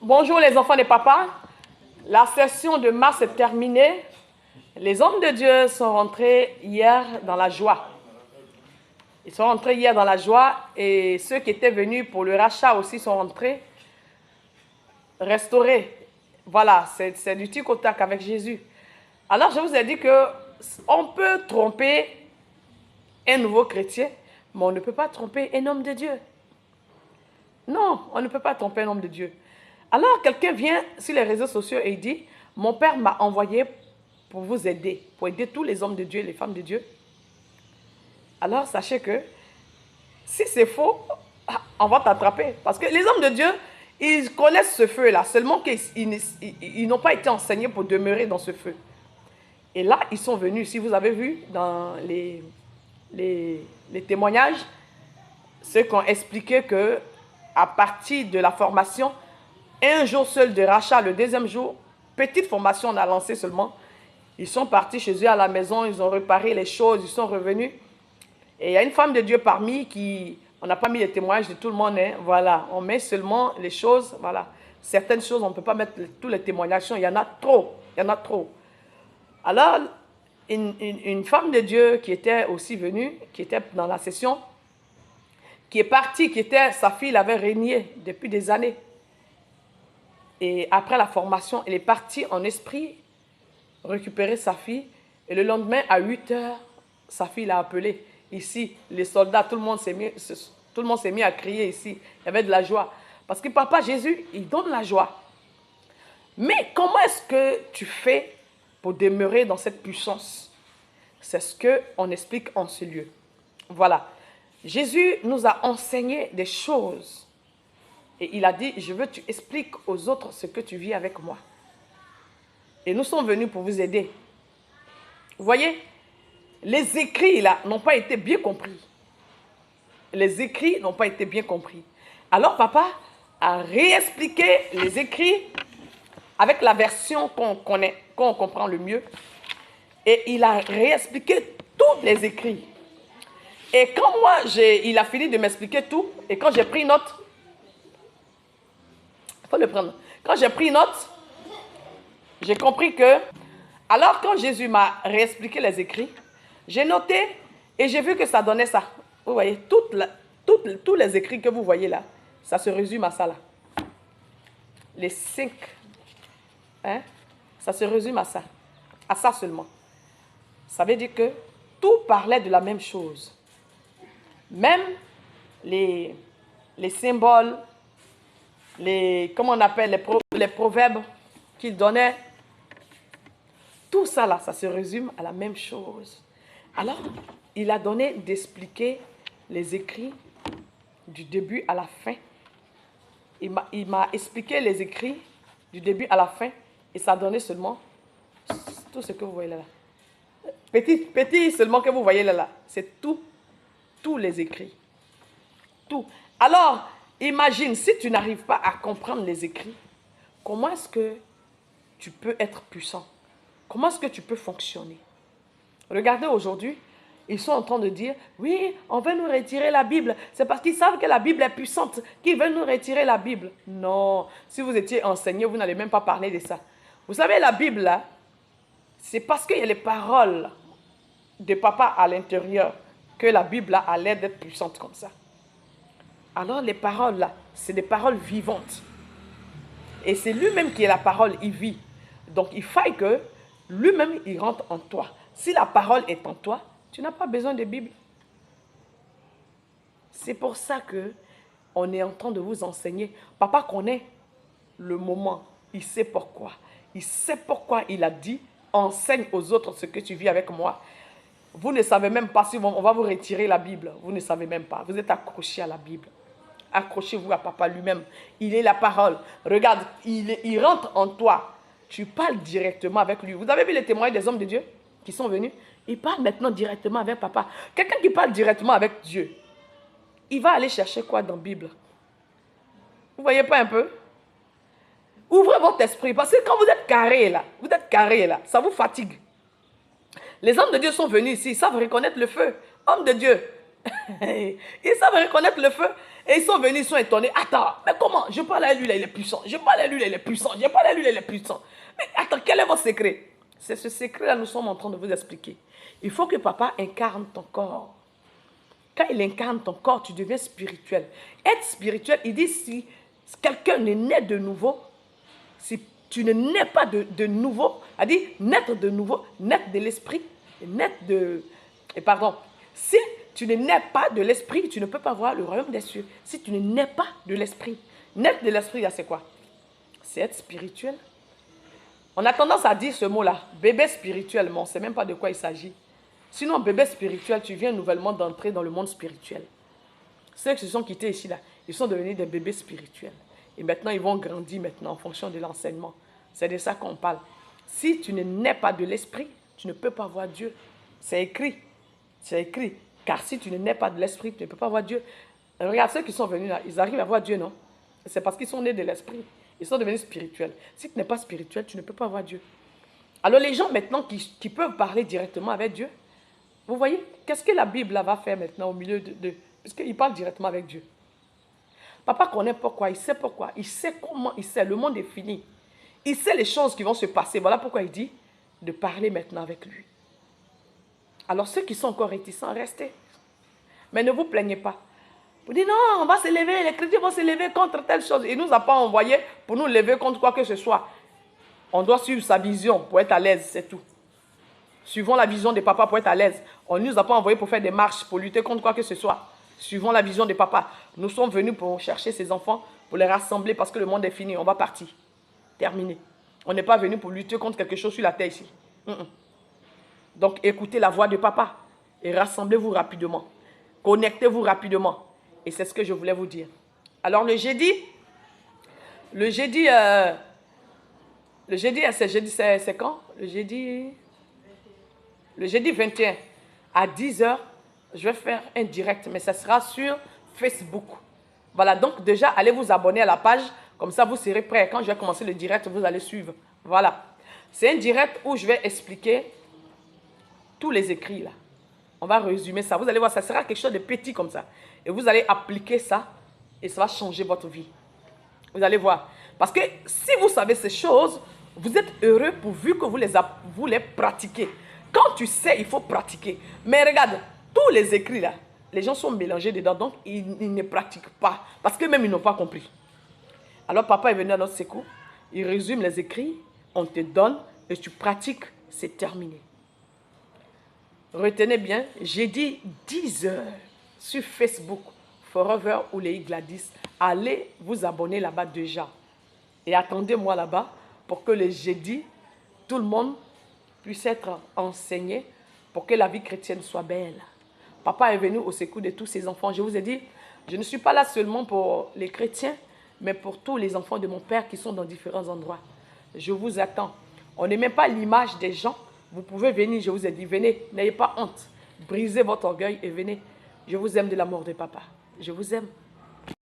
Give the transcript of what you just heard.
Bonjour les enfants des papas. La session de mars est terminée. Les hommes de Dieu sont rentrés hier dans la joie. Ils sont rentrés hier dans la joie et ceux qui étaient venus pour le rachat aussi sont rentrés restaurés. Voilà, c'est du tic au tac avec Jésus. Alors je vous ai dit qu'on peut tromper un nouveau chrétien, mais on ne peut pas tromper un homme de Dieu. Non, on ne peut pas tromper un homme de Dieu. Alors, quelqu'un vient sur les réseaux sociaux et il dit, mon père m'a envoyé pour vous aider, pour aider tous les hommes de Dieu et les femmes de Dieu. Alors, sachez que si c'est faux, on va t'attraper. Parce que les hommes de Dieu, ils connaissent ce feu-là, seulement qu'ils n'ont pas été enseignés pour demeurer dans ce feu. Et là, ils sont venus, si vous avez vu dans les témoignages, ceux qui ont expliqué que à partir de la formation, un jour seul de rachat, le deuxième jour, petite formation on a lancé seulement. Ils sont partis chez eux à la maison, ils ont réparé les choses, ils sont revenus. Et il y a une femme de Dieu parmi qui, on n'a pas mis les témoignages de tout le monde, hein, voilà, on met seulement les choses, voilà. Certaines choses, on ne peut pas mettre tous les témoignages, il y en a trop, il y en a trop. Alors, une femme de Dieu qui était aussi venue, qui était dans la session, qui est partie, sa fille l'avait régné depuis des années. Et après la formation, elle est partie en esprit récupérer sa fille. Et le lendemain, à 8 heures, sa fille l'a appelée. Ici, les soldats, tout le monde s'est mis à crier ici. Il y avait de la joie. Parce que Papa Jésus, il donne la joie. Mais comment est-ce que tu fais pour demeurer dans cette puissance? C'est ce qu'on explique en ce lieu. Voilà. Jésus nous a enseigné des choses. Et il a dit, je veux que tu expliques aux autres ce que tu vis avec moi. Et nous sommes venus pour vous aider. Vous voyez, les écrits là n'ont pas été bien compris. Les écrits n'ont pas été bien compris. Alors papa a réexpliqué les écrits avec la version qu'on connaît, qu'on comprend le mieux. Et il a réexpliqué tous les écrits. Et quand il a fini de m'expliquer tout, et quand j'ai pris note, il faut le prendre. Quand j'ai pris note, j'ai compris que, alors quand Jésus m'a réexpliqué les écrits, j'ai noté et j'ai vu que ça donnait ça. Vous voyez, tous les écrits que vous voyez là, ça se résume à ça là. Les 5, hein, ça se résume à ça seulement. Ça veut dire que tout parlait de la même chose. Même les symboles, comment on appelle, les proverbes qu'il donnait, tout ça là, ça se résume à la même chose. Alors, il a donné d'expliquer les écrits du début à la fin. Il m'a expliqué les écrits du début à la fin et ça donnait seulement tout ce que vous voyez là. Petit seulement que vous voyez là, c'est tous les écrits. Tout. Alors, imagine, si tu n'arrives pas à comprendre les écrits, comment est-ce que tu peux être puissant? Comment est-ce que tu peux fonctionner? Regardez aujourd'hui, ils sont en train de dire, oui, on veut nous retirer la Bible. C'est parce qu'ils savent que la Bible est puissante qu'ils veulent nous retirer la Bible. Non, si vous étiez enseigné, vous n'allez même pas parler de ça. Vous savez, la Bible, là, c'est parce qu'il y a les paroles de papa à l'intérieur que la Bible là, a l'air d'être puissante comme ça. Alors les paroles là, c'est des paroles vivantes. Et c'est lui-même qui est la parole, il vit. Donc il faut que lui-même, il rentre en toi. Si la parole est en toi, tu n'as pas besoin de Bible. C'est pour ça que on est en train de vous enseigner. Papa connaît le moment. Il sait pourquoi. Il sait pourquoi il a dit, enseigne aux autres ce que tu vis avec moi. Vous ne savez même pas si on va vous retirer la Bible. Vous ne savez même pas. Vous êtes accrochés à la Bible. Accrochez-vous à papa lui-même. Il est la parole. Regarde, il rentre en toi. Tu parles directement avec lui. Vous avez vu les témoignages des hommes de Dieu qui sont venus? Ils parlent maintenant directement avec papa. Quelqu'un qui parle directement avec Dieu, il va aller chercher quoi dans la Bible? Vous voyez pas un peu? Ouvrez votre esprit. Parce que quand vous êtes carré là, ça vous fatigue. Les hommes de Dieu sont venus ici, ils savent reconnaître le feu. Hommes de Dieu, ils savent reconnaître le feu. Et ils sont venus, ils sont étonnés. Attends, mais comment? Je parle à lui, là, il est puissant. Je parle à lui, là, il est puissant. Je parle à lui, là, il est puissant. Mais attends, quel est votre secret? C'est ce secret-là que nous sommes en train de vous expliquer. Il faut que papa incarne ton corps. Quand il incarne ton corps, tu deviens spirituel. Être spirituel, il dit si quelqu'un est né de nouveau, si tu ne nais pas de nouveau, il dit naître de nouveau, naître de l'esprit, naître de... Et pardon, si tu ne nais pas de l'esprit, tu ne peux pas voir le royaume des cieux. Si tu ne nais pas de l'esprit, naître de l'esprit, c'est quoi? C'est être spirituel. On a tendance à dire ce mot-là, bébé spirituel, mais on ne sait même pas de quoi il s'agit. Sinon, bébé spirituel, tu viens nouvellement d'entrer dans le monde spirituel. Ceux qui se sont quittés ici, là, ils sont devenus des bébés spirituels. Et maintenant, ils vont grandir maintenant en fonction de l'enseignement. C'est de ça qu'on parle. Si tu ne nais pas de l'esprit, tu ne peux pas voir Dieu. C'est écrit. C'est écrit. Car si tu ne nais pas de l'esprit, tu ne peux pas voir Dieu. Regarde ceux qui sont venus là, ils arrivent à voir Dieu, non? C'est parce qu'ils sont nés de l'esprit. Ils sont devenus spirituels. Si tu n'es pas spirituel, tu ne peux pas voir Dieu. Alors les gens maintenant qui peuvent parler directement avec Dieu, vous voyez, qu'est-ce que la Bible là, va faire maintenant au milieu de... Parce qu'il parle directement avec Dieu. Papa connaît pourquoi, il sait pourquoi, il sait comment, il sait, le monde est fini. Il sait les choses qui vont se passer. Voilà pourquoi il dit de parler maintenant avec lui. Alors ceux qui sont encore réticents, restez. Mais ne vous plaignez pas. Vous dites non, on va se lever, les chrétiens vont se lever contre telle chose. Il ne nous a pas envoyé pour nous lever contre quoi que ce soit. On doit suivre sa vision pour être à l'aise, c'est tout. Suivons la vision de papa pour être à l'aise. On ne nous a pas envoyé pour faire des marches, pour lutter contre quoi que ce soit. Suivons la vision de papa. Nous sommes venus pour chercher ces enfants, pour les rassembler parce que le monde est fini. On va partir. Terminé. On n'est pas venu pour lutter contre quelque chose sur la terre ici. Donc écoutez la voix de papa et rassemblez-vous rapidement. Connectez-vous rapidement. Et c'est ce que je voulais vous dire. Alors le jeudi, c'est quand? Le jeudi 21 à 10h, je vais faire un direct, mais ça sera sur Facebook. Voilà, donc déjà, allez vous abonner à la page, comme ça vous serez prêts. Quand je vais commencer le direct, vous allez suivre. Voilà. C'est un direct où je vais expliquer tous les écrits là. On va résumer ça. Vous allez voir, ça sera quelque chose de petit comme ça. Et vous allez appliquer ça et ça va changer votre vie. Vous allez voir. Parce que si vous savez ces choses, vous êtes heureux pourvu que vous les pratiquez. Quand tu sais, il faut pratiquer. Mais regarde, tous les écrits là, les gens sont mélangés dedans, donc ils ne pratiquent pas. Parce que même ils n'ont pas compris. Alors papa est venu à notre secours, il résume les écrits, on te donne et tu pratiques, c'est terminé. Retenez bien, j'ai dit 10h sur Facebook, Forever Oulei Gladys. Allez vous abonner là-bas déjà. Et attendez-moi là-bas pour que le jeudi, tout le monde puisse être enseigné pour que la vie chrétienne soit belle. Papa est venu au secours de tous ses enfants. Je vous ai dit, je ne suis pas là seulement pour les chrétiens, mais pour tous les enfants de mon Père qui sont dans différents endroits. Je vous attends. On n'aimait pas l'image des gens. Vous pouvez venir, je vous ai dit, venez, n'ayez pas honte. Brisez votre orgueil et venez. Je vous aime de l'amour de papa. Je vous aime.